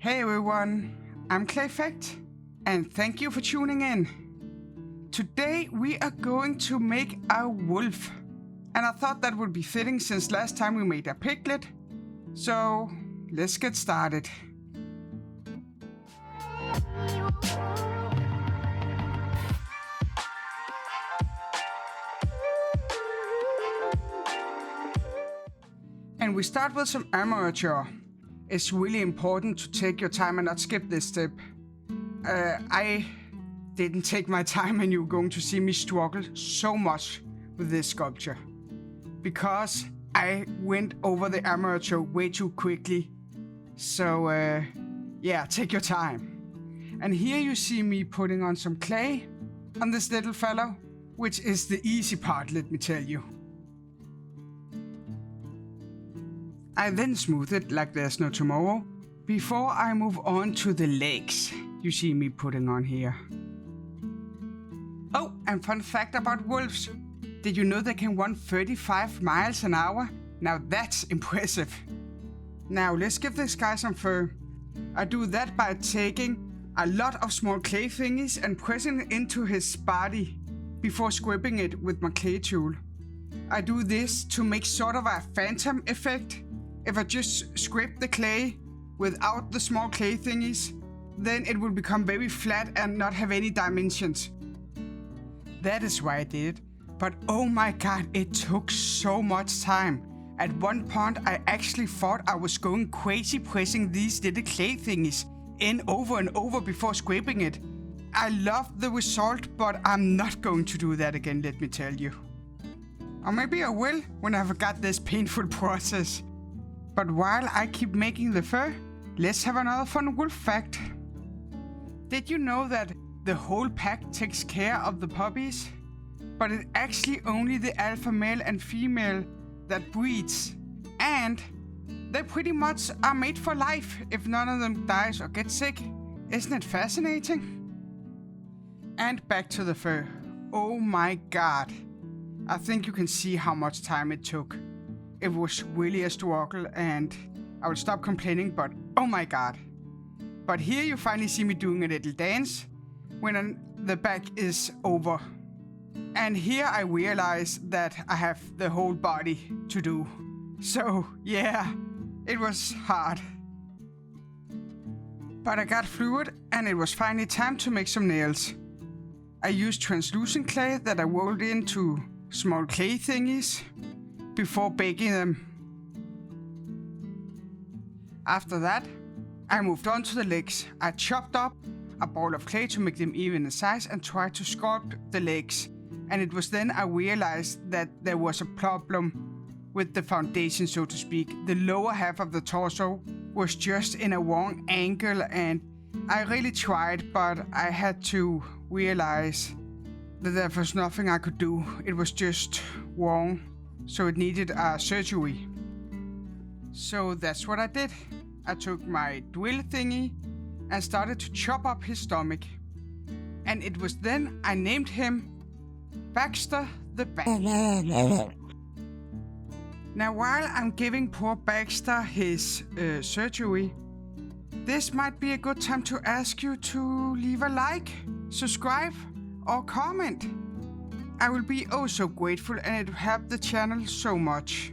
Hey everyone, I'm Clayfact, and thank you for tuning in. Today we are going to make a wolf, and I thought that would be fitting since last time we made a piglet. So let's get started. And we start with some armature. It's really important to take your time and not skip this step. I didn't take my time, and you're going to see me struggle so much with this sculpture because I went over the armature way too quickly. So yeah, take your time. And here you see me putting on some clay on this little fellow, which is the easy part, let me tell you. I then smooth it like there's no tomorrow before I move on to the legs you see me putting on here. Oh, and fun fact about wolves. Did you know they can run 35 miles an hour? Now that's impressive. Now let's give this guy some fur. I do that by taking a lot of small clay thingies and pressing it into his body before scraping it with my clay tool. I do this to make sort of a phantom effect. If I just scrape the clay without the small clay thingies, then it will become very flat and not have any dimensions. That is why I did it. But oh my god, it took so much time. At one point, I actually thought I was going crazy pressing these little clay thingies in over and over before scraping it. I love the result, but I'm not going to do that again, let me tell you. Or maybe I will when I've got this painful process. But while I keep making the fur, let's have another fun wolf fact. Did you know that the whole pack takes care of the puppies? But it's actually only the alpha male and female that breeds. And they pretty much are made for life if none of them dies or gets sick. Isn't it fascinating? And back to the fur. Oh my god. I think you can see how much time it took. It was really a struggle, and I will stop complaining, but oh my god. But here you finally see me doing a little dance when the back is over. And here I realize that I have the whole body to do. So yeah, it was hard. But I got through it, and it was finally time to make some nails. I used translucent clay that I rolled into small clay thingies before baking them. After that, I moved on to the legs. I chopped up a ball of clay to make them even in size and tried to sculpt the legs. And it was then I realized that there was a problem with the foundation, so to speak. The lower half of the torso was just in a wrong angle, and I really tried, but I had to realize that there was nothing I could do. It was just wrong. So it needed a surgery. So that's what I did. I took my drill thingy and started to chop up his stomach. And it was then I named him Baxter the B. Now while I'm giving poor Baxter his surgery, this might be a good time to ask you to leave a like, subscribe, or comment. I will be oh so grateful, and it will help the channel so much.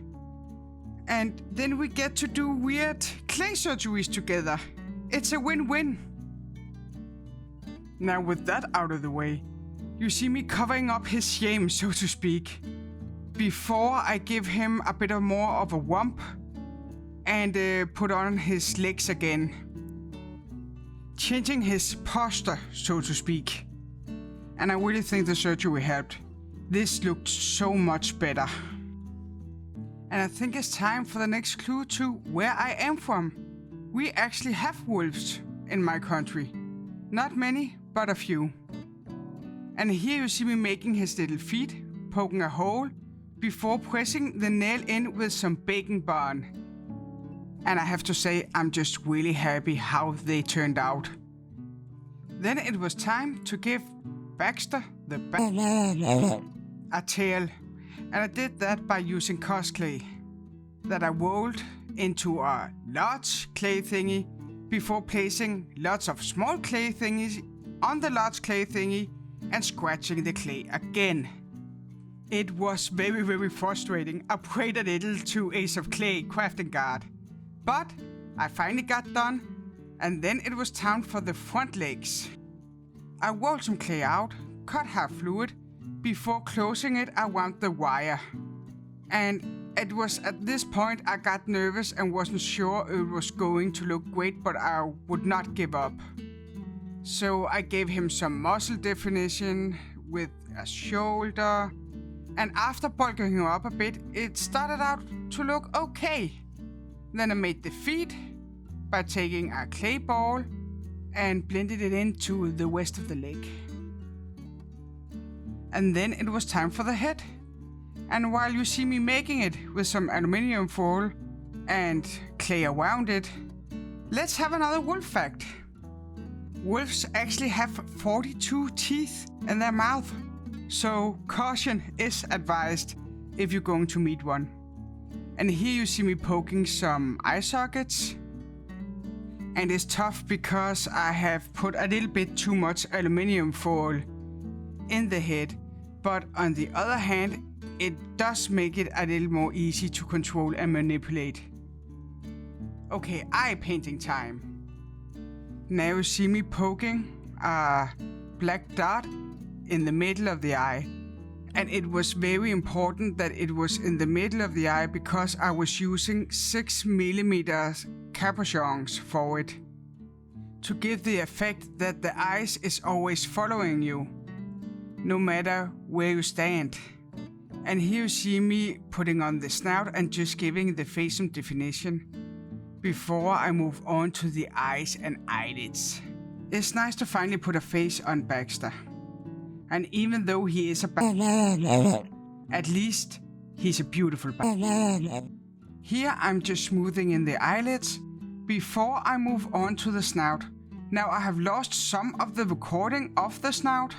And then we get to do weird clay surgeries together. It's a win-win. Now with that out of the way, you see me covering up his shame, so to speak, before I give him a bit more of a rump and put on his legs again. Changing his posture, so to speak. And I really think the surgery helped. This looked so much better. And I think it's time for the next clue to where I am from. We actually have wolves in my country. Not many, but a few. And here you see me making his little feet, poking a hole, before pressing the nail in with some bacon bun. And I have to say, I'm just really happy how they turned out. Then it was time to give Baxter the B a tail, and I did that by using cos clay that I rolled into a large clay thingy before placing lots of small clay thingies on the large clay thingy and scratching the clay again. It was very frustrating. I prayed a little to Ace of Clay crafting guard, but I finally got done, and then it was time for the front legs. I rolled some clay out, cut half fluid, before closing it around the wire. And it was at this point I got nervous and wasn't sure it was going to look great, but I would not give up. So I gave him some muscle definition with a shoulder, and after bulking him up a bit, it started out to look okay. Then I made the feet by taking a clay ball and blended it into the rest of the leg. And then it was time for the head. And while you see me making it with some aluminium foil and clay around it, let's have another wolf fact. Wolves actually have 42 teeth in their mouth, so caution is advised if you're going to meet one. And here you see me poking some eye sockets. And it's tough because I have put a little bit too much aluminium foil in the head, but on the other hand, it does make it a little more easy to control and manipulate. Okay, eye painting time. Now you see me poking a black dot in the middle of the eye. And it was very important that it was in the middle of the eye because I was using 6mm capuchons for it, to give the effect that the eyes is always following you, no matter where you stand. And here you see me putting on the snout and just giving the face some definition before I move on to the eyes and eyelids. It's nice to finally put a face on Baxter. And even though he is a at least he's a beautiful bastard. Here I'm just smoothing in the eyelids before I move on to the snout. Now I have lost some of the recording of the snout,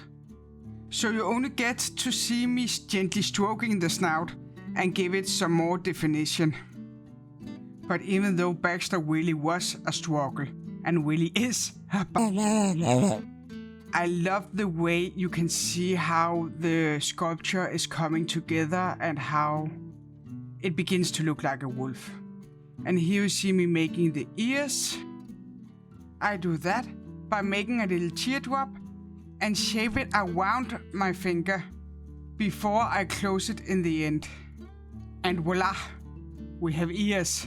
so you only get to see me gently stroking the snout and give it some more definition. But even though Baxter really was a struggle and really is a bastard, I love the way you can see how the sculpture is coming together and how it begins to look like a wolf. And here you see me making the ears. I do that by making a little teardrop and shape it around my finger before I close it in the end. And voila, we have ears.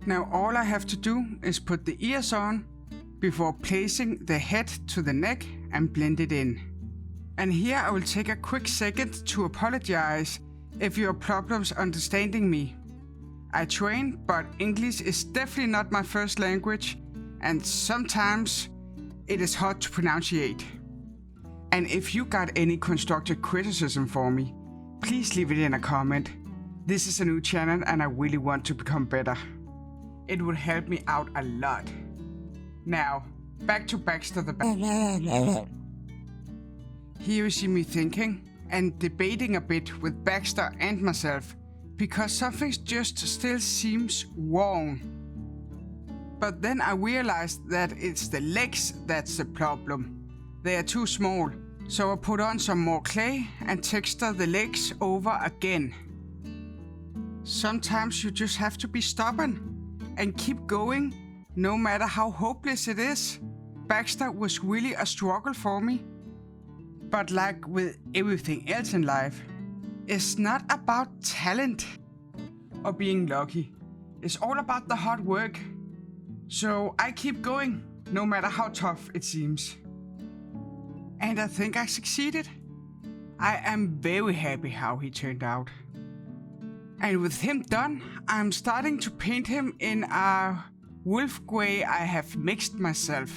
Now all I have to do is put the ears on before placing the head to the neck and blend it in. And here I will take a quick second to apologize if you have problems understanding me. I train, but English is definitely not my first language, and sometimes it is hard to pronunciate. And if you got any constructive criticism for me, please leave it in a comment. This is a new channel and I really want to become better. It would help me out a lot. Now, back to Baxter the B. Here you see me thinking and debating a bit with Baxter and myself, because something just still seems wrong. But then I realized that it's the legs that's the problem. They are too small, so I put on some more clay and texture the legs over again. Sometimes you just have to be stubborn and keep going, no matter how hopeless it is. Baxter was really a struggle for me. But like with everything else in life, it's not about talent or being lucky. It's all about the hard work. So I keep going, no matter how tough it seems. And I think I succeeded. I am very happy how he turned out. And with him done, I'm starting to paint him in a wolf gray I have mixed myself.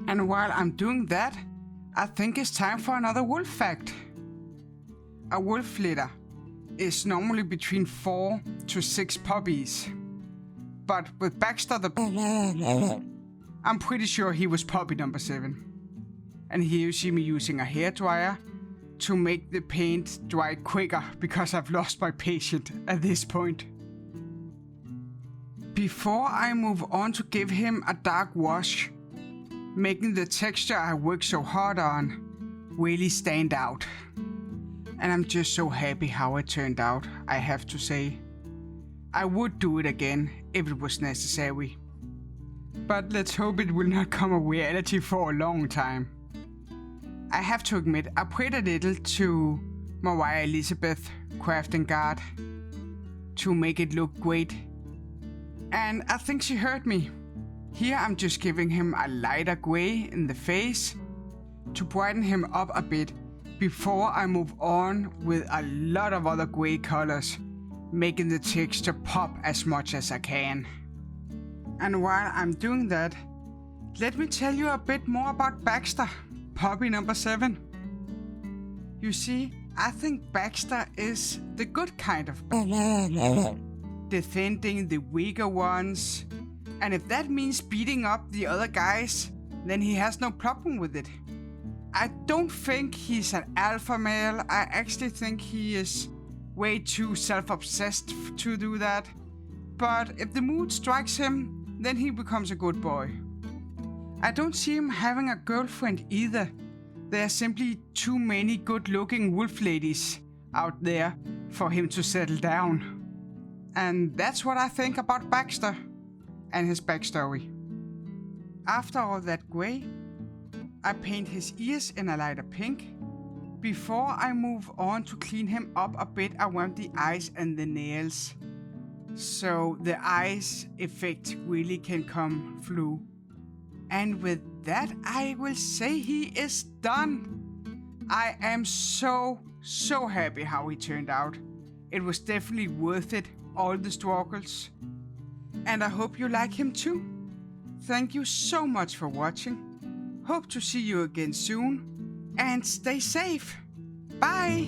And while I'm doing that, I think it's time for another wolf fact. A wolf litter is normally between 4 to 6 puppies. But with Baxter the B, I'm pretty sure he was puppy number 7. And here you see me using a hairdryer to make the paint dry quicker, because I've lost my patience at this point. before I move on to give him a dark wash, making the texture I worked so hard on really stand out. And I'm just so happy how it turned out, I have to say. I would do it again if it was necessary. But let's hope it will not come a reality for a long time. I have to admit, I prayed a little to Maria Elizabeth Crafting Guard to make it look great. And I think she heard me. Here I'm just giving him a lighter gray in the face to brighten him up a bit before I move on with a lot of other gray colors, making the texture pop as much as I can. And while I'm doing that, let me tell you a bit more about Baxster, puppy number 7. You see, I think Baxster is the good kind of defending the weaker ones, and if that means beating up the other guys, then he has no problem with it. I don't think he's an alpha male. I actually think he is way too self-obsessed to do that. But if the mood strikes him, then he becomes a good boy. I don't see him having a girlfriend either. There are simply too many good-looking wolf ladies out there for him to settle down. And that's what I think about Baxter and his backstory. After all that gray, I paint his ears in a lighter pink before I move on to clean him up a bit around the eyes and the nails, so the eyes effect really can come through. And with that, I will say he is done. I am so happy how he turned out. It was definitely worth it, all the struggles. And I hope you like him too. Thank you so much for watching. Hope to see you again soon. And stay safe. Bye!